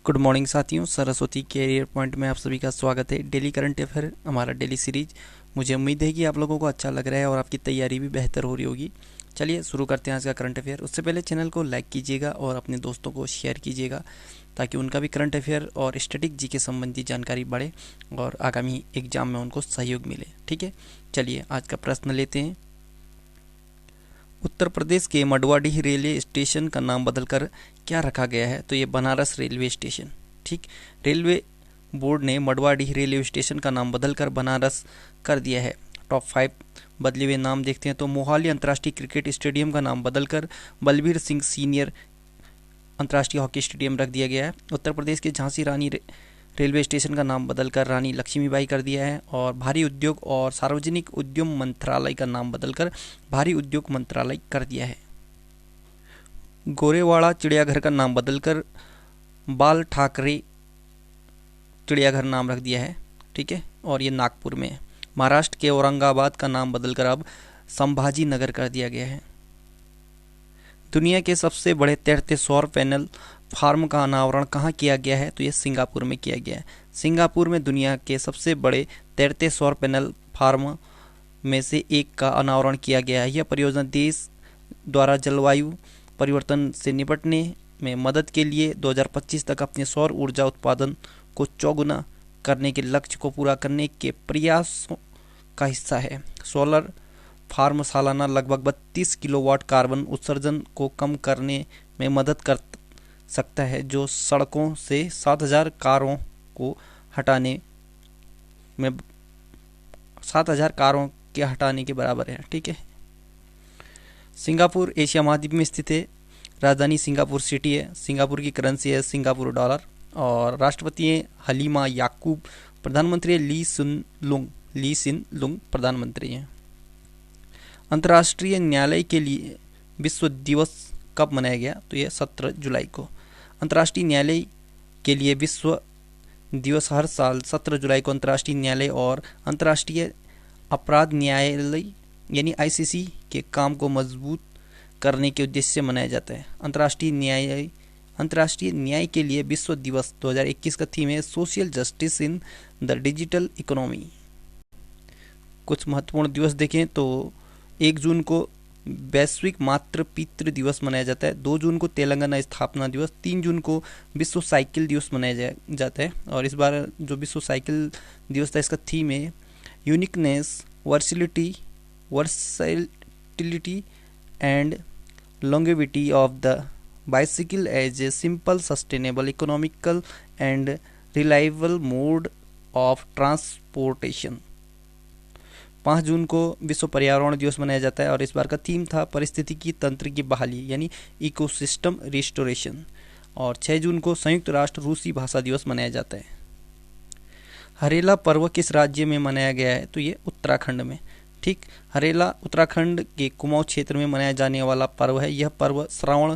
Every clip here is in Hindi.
गुड मॉर्निंग साथियों, सरस्वती कैरियर पॉइंट में आप सभी का स्वागत है। डेली करंट अफेयर हमारा डेली सीरीज। मुझे उम्मीद है कि आप लोगों को अच्छा लग रहा है और आपकी तैयारी भी बेहतर हो रही होगी। चलिए शुरू करते हैं आज का करंट अफेयर। उससे पहले चैनल को लाइक कीजिएगा और अपने दोस्तों को शेयर कीजिएगा ताकि उनका भी करंट अफेयर और स्टैटिक जी के संबंधी जानकारी बढ़े और आगामी एग्जाम में उनको सहयोग मिले। ठीक है, चलिए आज का प्रश्न लेते हैं। उत्तर प्रदेश के मडवाडीह रेलवे स्टेशन का नाम बदलकर क्या रखा गया है? तो ये बनारस रेलवे स्टेशन। ठीक, रेलवे बोर्ड ने मडवाडीह रेलवे स्टेशन का नाम बदलकर बनारस कर दिया है। टॉप 5 बदले हुए नाम देखते हैं तो मोहाली अंतर्राष्ट्रीय क्रिकेट स्टेडियम का नाम बदलकर बलबीर सिंह सीनियर अंतर्राष्ट्रीय हॉकी स्टेडियम रख दिया गया है। उत्तर प्रदेश के झांसी रानी रेलवे स्टेशन का नाम बदलकर रानी लक्ष्मीबाई कर दिया है। और भारी उद्योग और सार्वजनिक उद्यम मंत्रालय का नाम बदलकर भारी उद्योग मंत्रालय कर दिया है। गोरेवाड़ा चिड़ियाघर का नाम बदलकर बाल ठाकरे चिड़ियाघर नाम रख दिया है। ठीक है, और ये नागपुर में है। महाराष्ट्र के औरंगाबाद का नाम बदलकर अब संभाजी नगर कर दिया गया है। दुनिया के सबसे बड़े तैरते सौर पैनल फार्म का अनावरण कहाँ किया गया है? तो ये सिंगापुर में किया गया है। सिंगापुर में दुनिया के सबसे बड़े तैरते सौर पैनल फार्म में से एक का अनावरण किया गया है। यह परियोजना देश द्वारा जलवायु परिवर्तन से निपटने में मदद के लिए 2025 तक अपने सौर ऊर्जा उत्पादन को चौगुना करने के लक्ष्य को पूरा करने के प्रयासों का हिस्सा है। सोलर फार्म सालाना लगभग 32 किलोवाट कार्बन उत्सर्जन को कम करने में मदद कर सकता है, जो सड़कों से 7,000 कारों को हटाने में 7,000 कारों के हटाने के बराबर है। ठीक है, सिंगापुर एशिया महाद्वीप में स्थित है। राजधानी सिंगापुर सिटी है। सिंगापुर की करेंसी है सिंगापुर डॉलर। और राष्ट्रपति हैं हलीमा याकूब। प्रधानमंत्री ली सिन लुंग प्रधानमंत्री हैं। अंतर्राष्ट्रीय न्यायालय के लिए विश्व दिवस कब मनाया गया? तो यह 17 जुलाई को। अंतर्राष्ट्रीय न्यायालय के लिए विश्व दिवस हर साल 17 जुलाई को अंतर्राष्ट्रीय न्यायालय और अंतर्राष्ट्रीय अपराध न्यायालय यानी ICC के काम को मजबूत करने के उद्देश्य से मनाया जाता है। अंतर्राष्ट्रीय न्याय के लिए विश्व दिवस 2021 का थीम है social justice in the digital economy. कुछ महत्वपूर्ण दिवस देखें तो 1 जून को वैश्विक मातृ पितृ दिवस मनाया जाता है। 2 जून को तेलंगाना स्थापना दिवस। 3 जून को विश्व साइकिल दिवस मनाया जाता है। और इस बार जो विश्व साइकिल दिवस था इसका थीम है uniqueness, versatility and longevity of the bicycle as a simple, sustainable, economical and reliable mode of transportation। 5 जून को विश्व पर्यावरण दिवस मनाया जाता है और इस बार का थीम था पारिस्थितिकी तंत्र की बहाली यानी इकोसिस्टम रिस्टोरेशन। और 6 जून को संयुक्त राष्ट्र रूसी भाषा दिवस मनाया जाता है। हरेला पर्व किस राज्य में मनाया गया है? तो ये उत्तराखंड में। ठीक, हरेला उत्तराखंड के कुमाऊं क्षेत्र में मनाया जाने वाला पर्व है। यह पर्व श्रावण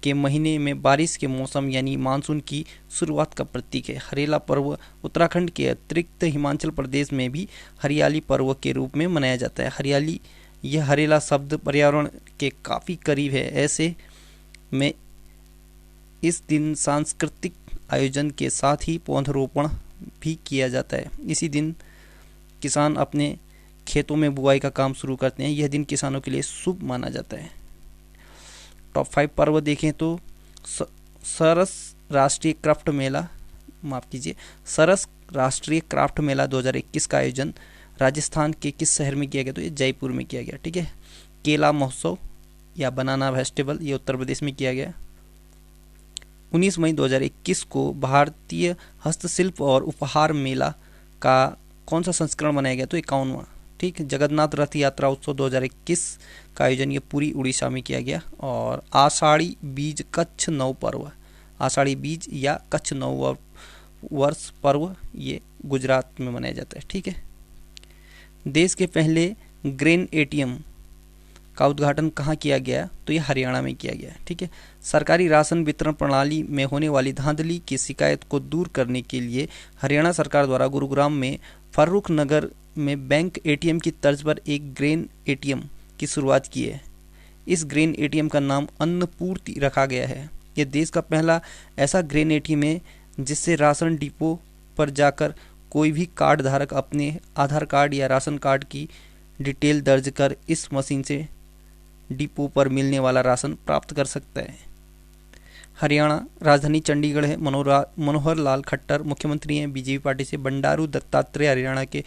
के महीने में बारिश के मौसम यानी मानसून की शुरुआत का प्रतीक है। हरेला पर्व उत्तराखंड के अतिरिक्त हिमाचल प्रदेश में भी हरियाली पर्व के रूप में मनाया जाता है। हरियाली, यह हरेला शब्द पर्यावरण के काफ़ी करीब है। ऐसे में इस दिन सांस्कृतिक आयोजन के साथ ही पौधरोपण भी किया जाता है। इसी दिन किसान अपने खेतों में बुआई का काम शुरू करते हैं। यह दिन किसानों के लिए शुभ माना जाता है। टॉप 5 पर्व देखें तो सरस राष्ट्रीय क्राफ्ट मेला 2021 का आयोजन राजस्थान के किस शहर में किया गया? तो ये जयपुर में किया गया। ठीक है, केला महोत्सव या बनाना फेस्टिवल ये उत्तर प्रदेश में किया गया। 19 मई 2021 को भारतीय हस्तशिल्प और उपहार मेला का कौन सा संस्करण मनाया गया? तो 51वां। ठीक, जगन्नाथ रथ यात्रा उत्सव 2021 का आयोजन ये पूरी उड़ीसा में किया गया। और आषाढ़ी बीज कच्छ नव पर्व, आषाढ़ी बीज या कच्छ नव वर्ष पर्व ये गुजरात में मनाया जाता है। ठीक है, देश के पहले ग्रेन ATM का उद्घाटन कहाँ किया गया? तो ये हरियाणा में किया गया। ठीक है, सरकारी राशन वितरण प्रणाली में होने वाली धांधली की शिकायत को दूर करने के लिए हरियाणा सरकार द्वारा गुरुग्राम में फर्रुख नगर में बैंक ATM की तर्ज पर एक ग्रेन ATM की शुरुआत की है। इस ग्रेन ATM का नाम अन्नपूर्ति रखा गया है। यह देश का पहला ऐसा ग्रेन ATM है जिससे राशन डिपो पर जाकर कोई भी कार्ड धारक अपने आधार कार्ड या राशन कार्ड की डिटेल दर्ज कर इस मशीन से डिपो पर मिलने वाला राशन प्राप्त कर सकता है। हरियाणा राजधानी चंडीगढ़ है। मनोहर लाल खट्टर मुख्यमंत्री हैं बीजेपी पार्टी से। बंडारू दत्तात्रेय हरियाणा के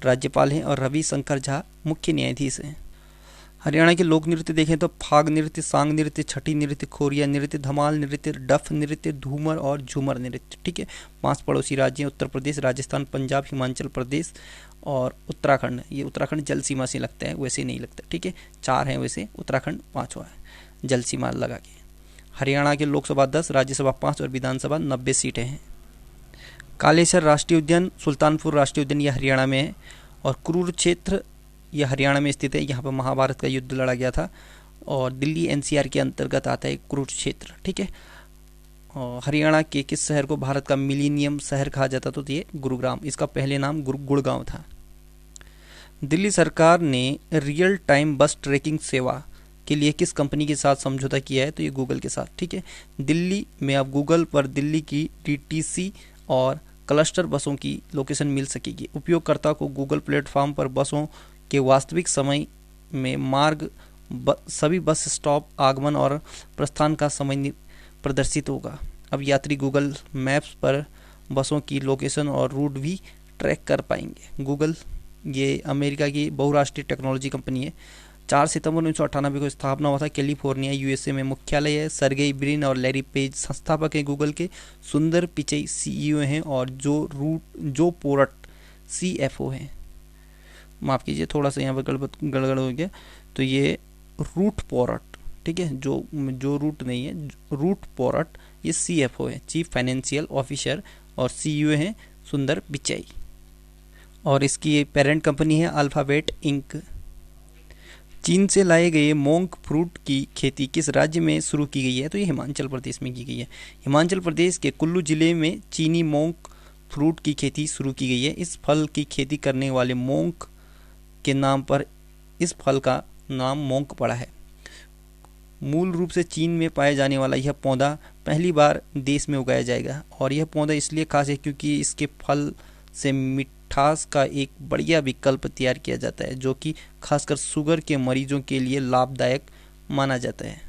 राज्यपाल हैं और रवि शंकर झा मुख्य न्यायाधीश हैं। हरियाणा के लोक नृत्य देखें तो फाग नृत्य, सांग नृत्य, छठी नृत्य, खोरिया नृत्य, धमाल नृत्य, डफ नृत्य, धूमर और झूमर नृत्य। ठीक है। 5 पड़ोसी राज्य हैं उत्तर प्रदेश, राजस्थान, पंजाब, हिमाचल प्रदेश और उत्तराखंड। ये उत्तराखंड जल सीमा से लगता है, वैसे नहीं लगता। ठीक है। 4 हैं वैसे, उत्तराखंड 5वां है जल सीमा लगा के। हरियाणा के लोकसभा 10, राज्यसभा 5 और विधानसभा 90 सीटें हैं। कालेसर राष्ट्रीय उद्यान, सुल्तानपुर राष्ट्रीय उद्यान यह हरियाणा में है और कुरुक्षेत्र यह हरियाणा में स्थित है। यहाँ पर महाभारत का युद्ध लड़ा गया था और दिल्ली एनसीआर के अंतर्गत आता है कुरुक्षेत्र। ठीक है। और हरियाणा के किस शहर को भारत का मिलीनियम शहर कहा जाता तो ये गुरुग्राम। इसका पहले नाम गुड़गांव था। दिल्ली सरकार ने रियल टाइम बस ट्रैकिंग सेवा के लिए किस कंपनी के साथ समझौता किया है तो ये गूगल के साथ। ठीक है। दिल्ली में अब गूगल पर दिल्ली की डीटीसी और क्लस्टर बसों की लोकेशन मिल सकेगी। उपयोगकर्ता को गूगल प्लेटफॉर्म पर बसों के वास्तविक समय में मार्ग, सभी बस स्टॉप, आगमन और प्रस्थान का समय प्रदर्शित होगा। अब यात्री गूगल मैप्स पर बसों की लोकेशन और रूट भी ट्रैक कर पाएंगे। गूगल ये अमेरिका की बहुराष्ट्रीय टेक्नोलॉजी कंपनी है। 4 सितंबर 1998 को स्थापना हुआ था। कैलिफोर्निया यूएसए में मुख्यालय है। सर्गेई ब्रिन और लैरी पेज संस्थापक हैं गूगल के। सुंदर पिचई सीईओ हैं और जो पोरट सीएफओ हैं। माफ़ कीजिए, थोड़ा सा यहाँ पर गड़बड़ हो गया। तो ये रूट पोरट, ठीक है, जो रूट नहीं है, रूट पोरट ये सीएफओ है, चीफ फाइनेंशियल ऑफिसर, और सीईओ हैं सुंदर पिचाई। और इसकी पेरेंट कंपनी है अल्फाबेट इंक। चीन से लाए गए मोंक फ्रूट की खेती किस राज्य में शुरू की गई है तो ये हिमाचल प्रदेश में की गई है। हिमाचल प्रदेश के कुल्लू जिले में चीनी मोंक फ्रूट की खेती शुरू की गई है। इस फल की खेती करने वाले मोंक के नाम पर इस फल का नाम मोंक पड़ा है। मूल रूप से चीन में पाए जाने वाला यह पौधा पहली बार देश में उगाया जाएगा और यह पौधा इसलिए खास है क्योंकि इसके फल से मिठास का एक बढ़िया विकल्प तैयार किया जाता है जो कि खासकर शुगर के मरीजों के लिए लाभदायक माना जाता है।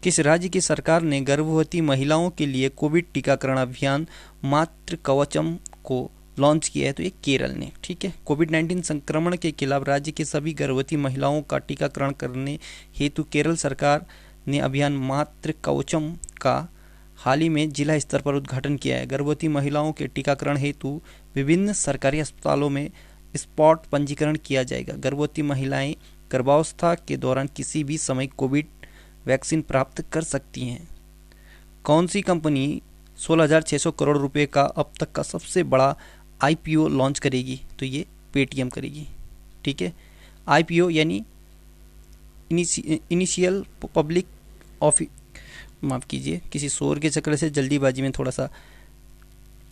किस राज्य की सरकार ने गर्भवती महिलाओं के लिए कोविड टीकाकरण अभियान मातृ कवचम को लॉन्च किया है तो ये केरल ने। ठीक है। कोविड-19 संक्रमण के खिलाफ राज्य के सभी गर्भवती महिलाओं का टीकाकरण करने हेतु केरल सरकार ने अभियान मातृ कवचम का हाल ही में जिला स्तर पर उद्घाटन किया है। गर्भवती महिलाओं के टीकाकरण हेतु विभिन्न सरकारी अस्पतालों में स्पॉट पंजीकरण किया जाएगा। गर्भवती महिलाएं गर्भावस्था के दौरान किसी भी समय कोविड वैक्सीन प्राप्त कर सकती हैं। कौन सी कंपनी 16,600 करोड़ रुपए का अब तक का सबसे बड़ा आईपीओ लॉन्च करेगी तो ये पेटीएम करेगी। ठीक है। आईपीओ यानी इनिशियल पब्लिक ऑफर, माफ़ कीजिए, किसी शोर के चक्कर से जल्दीबाजी में थोड़ा सा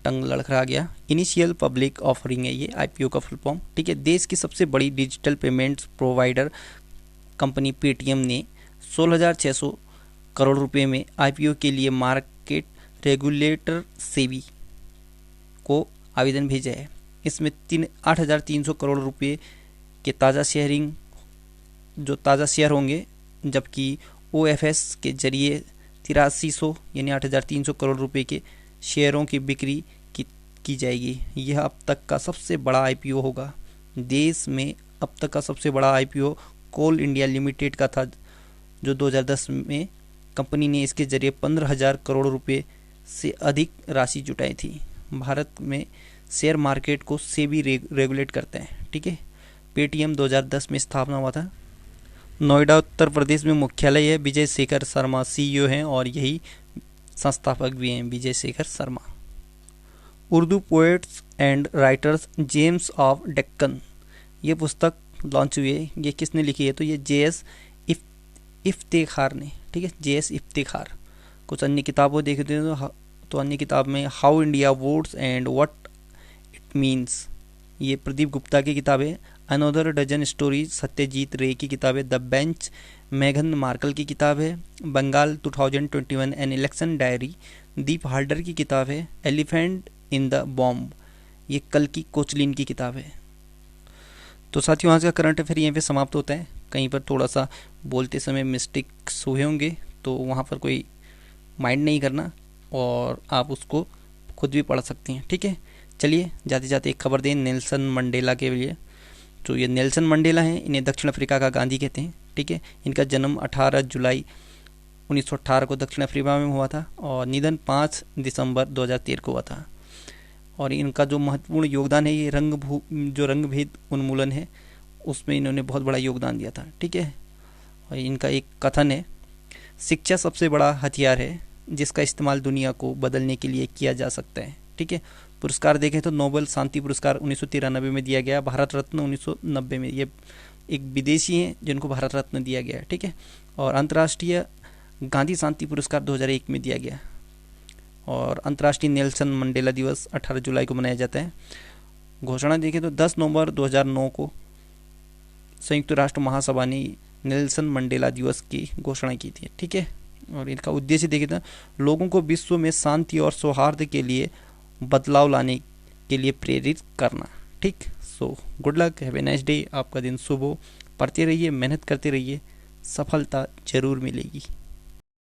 टंग लड़खड़ा गया। इनिशियल पब्लिक ऑफरिंग है ये आईपीओ का फुल फॉर्म। ठीक है। देश की सबसे बड़ी digital payments provider company Paytm ने 16,600 करोड़ रुपए में आईपीओ के लिए मार्केट रेगुलेटर सेबी को आवेदन भेजा है। इसमें 8,300 करोड़ रुपए के ताज़ा शेयर होंगे जबकि ओएफएस के जरिए 8300 यानी 8,300 करोड़ रुपए के शेयरों की बिक्री की जाएगी। यह अब तक का सबसे बड़ा आईपीओ होगा। देश में अब तक का सबसे बड़ा आईपीओ कोल इंडिया लिमिटेड का था जो 2010 में कंपनी ने इसके जरिए 15,000 करोड़ रुपए से अधिक राशि जुटाई थी। भारत में शेयर मार्केट को सेबी रेगुलेट करते हैं। ठीक है। पेटीएम 2010 में स्थापना हुआ था। नोएडा उत्तर प्रदेश में मुख्यालय है। विजय शेखर शर्मा सीईओ हैं और यही संस्थापक भी हैं, Vijay Shekhar Sharma. Urdu poets and writers gems of Deccan ये पुस्तक लॉन्च हुई है। ये किसने लिखी है तो ये जेएस इफ्तेखार ने। ठीक है। जेएस इफ्तेखार। कुछ अन्य किताबों देखते हैं तो अन्य किताब में how India votes and what it means ये प्रदीप गुप्ता की किताब है। अनदर डजन स्टोरीज सत्यजीत रे की किताब है। द बेंच मेघन मार्कल की किताब है। बंगाल 2021 एन इलेक्शन डायरी दीप हाल्डर की किताब है एलिफेंट इन द बॉम्ब, ये कल्कि कोचलिन की किताब है। तो साथियों, आज का करंट अफेयर यहीं पे समाप्त होता है। कहीं पर थोड़ा सा बोलते समय मिस्टेक्स हुए होंगे तो वहाँ पर कोई माइंड नहीं करना, और आप उसको खुद भी पढ़ सकती हैं, ठीक है। चलिए जाते जाते एक खबर दें नेल्सन मंडेला के लिए। तो ये नेल्सन मंडेला हैं, इन्हें दक्षिण अफ्रीका का गांधी कहते हैं, ठीक है। इनका जन्म 18 जुलाई 1918 को दक्षिण अफ्रीका में हुआ था और निधन 5 दिसंबर 2013 को हुआ था। और इनका जो महत्वपूर्ण योगदान है, ये जो रंग भेद उन्मूलन है उसमें इन्होंने बहुत बड़ा योगदान दिया था, ठीक है। और इनका एक कथन है, शिक्षा सबसे बड़ा हथियार है जिसका इस्तेमाल दुनिया को बदलने के लिए किया जा सकता है, ठीक है। पुरस्कार देखें तो नोबेल शांति पुरस्कार 1993 में दिया गया, भारत रत्न 1990 में, ये एक विदेशी हैं जिनको भारत रत्न दिया गया है, ठीक है। और अंतर्राष्ट्रीय गांधी शांति पुरस्कार 2001 में दिया गया। और अंतर्राष्ट्रीय नेल्सन मंडेला दिवस 18 जुलाई को मनाया जाता है। घोषणा देखें तो 10 नवंबर 2009 को संयुक्त राष्ट्र महासभा ने नेल्सन मंडेला दिवस की घोषणा की थी, ठीक है। और इनका उद्देश्य देखें तो लोगों को विश्व में शांति और सौहार्द के लिए बदलाव लाने के लिए प्रेरित करना, ठीक। So good luck, have a nice day, आपका दिन शुभ हो, पढ़ते रहिए, मेहनत करते रहिए, सफलता जरूर मिलेगी।